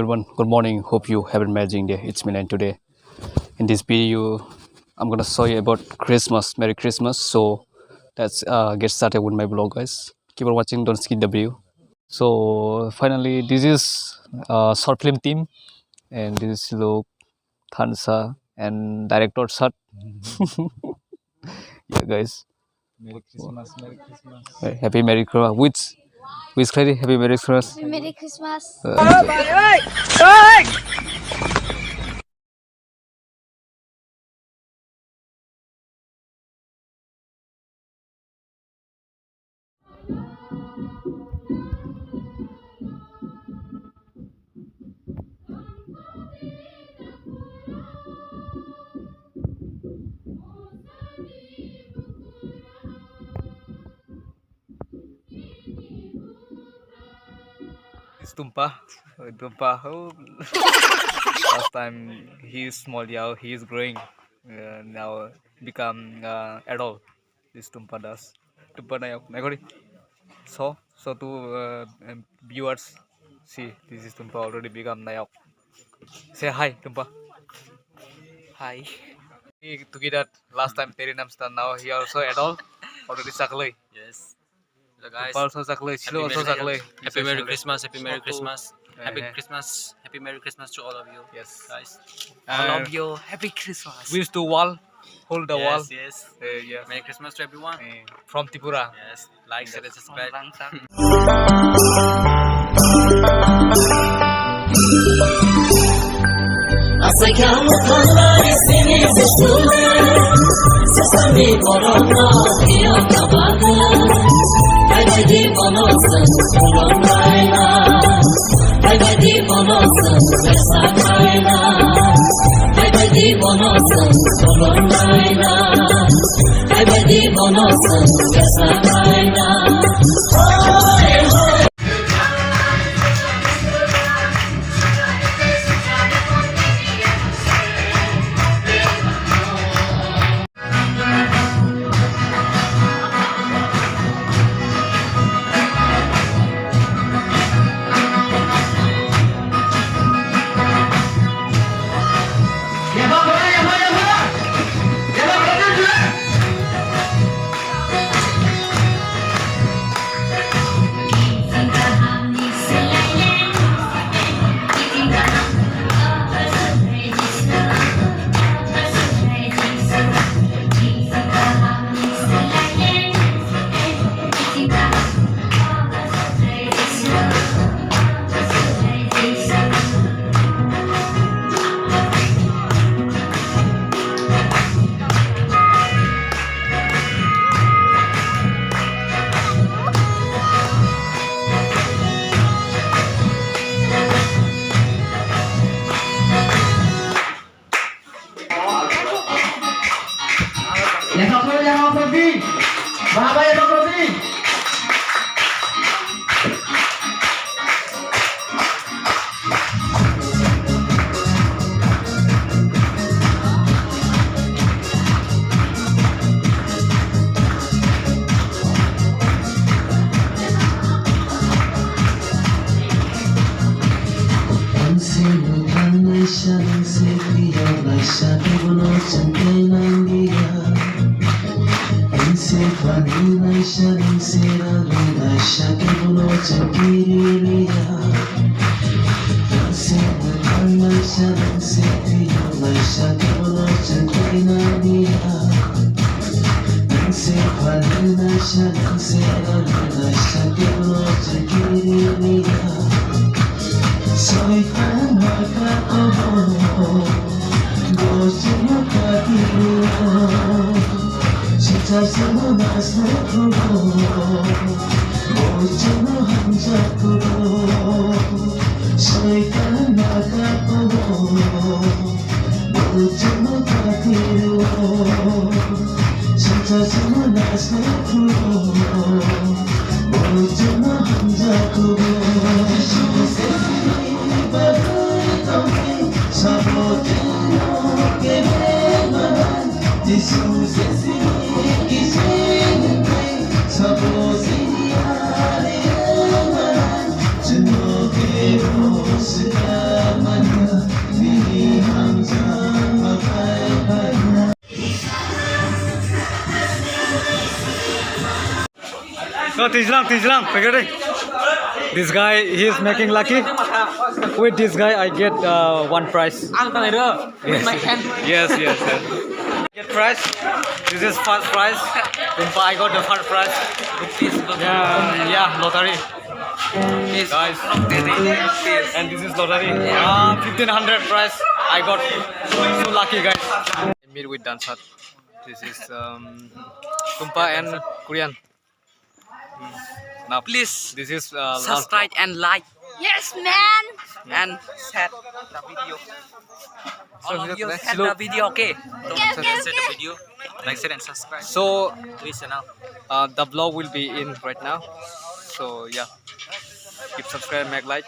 everyone, good morning. Hope you have an amazing day. It's Milan today. In this video, I'm gonna show you about Christmas. Merry Christmas. So let's get started with my vlog, guys. Keep on watching. Don't skip the video. So finally, this is short film team, and this is Luke, Thansa, and director Sat. Yeah, guys. Merry Christmas, Merry Christmas. Happy Merry Christmas. Which credit? Happy Merry Christmas. Merry Christmas. It's Tumpa. Tumpa. Oh. Last time he is small, yeah, he is growing. Now become adult. This Tumpa does. Tumpa na yun. Nagori. So to viewers, see, this is Tumpa already become Nayok. Say hi, Tumpa. Hi. Together last time Terry Namstan, now he also adult. Already Sakley. Yes. So guys, Also Sakley. Chilo also Sakley. Happy Merry Christmas, Happy Merry So, Christmas, Happy uh, Christmas, Happy Merry Christmas to all of you. Yes. Guys, Uh, all of you, Happy Christmas. We used to wall, hold the wall. Yes. Yes. Merry Christmas to everyone. From Tripura. Yes. Like, share, and subscribe. Asayang kalay sinisisulan Sesami corona iyo kabagan Ay di bonosan kulong laila Ay di bonosan besa kaila Ay di bonosan kulong laila Ay di bonosan besa kaila Yang pergi, Bapa yang pergi. Suppose So Tijlang, forget it. This guy, he is making lucky. With this guy, I get one prize. With my hand. Yes. Get prize. This is first prize. I got the first prize. Yeah, lottery. Guys, and this is lottery. 1500 prize. I got so lucky, guys. I meet with Dansat. This is Tumpa and Korean. Now, Please this is subscribe and like. Yes, man. And share the video. All of you share the video, okay? Don't forget to share the video. Like, share, and subscribe So to this channel. the vlog will be in right now. So yeah, keep subscribe, make like.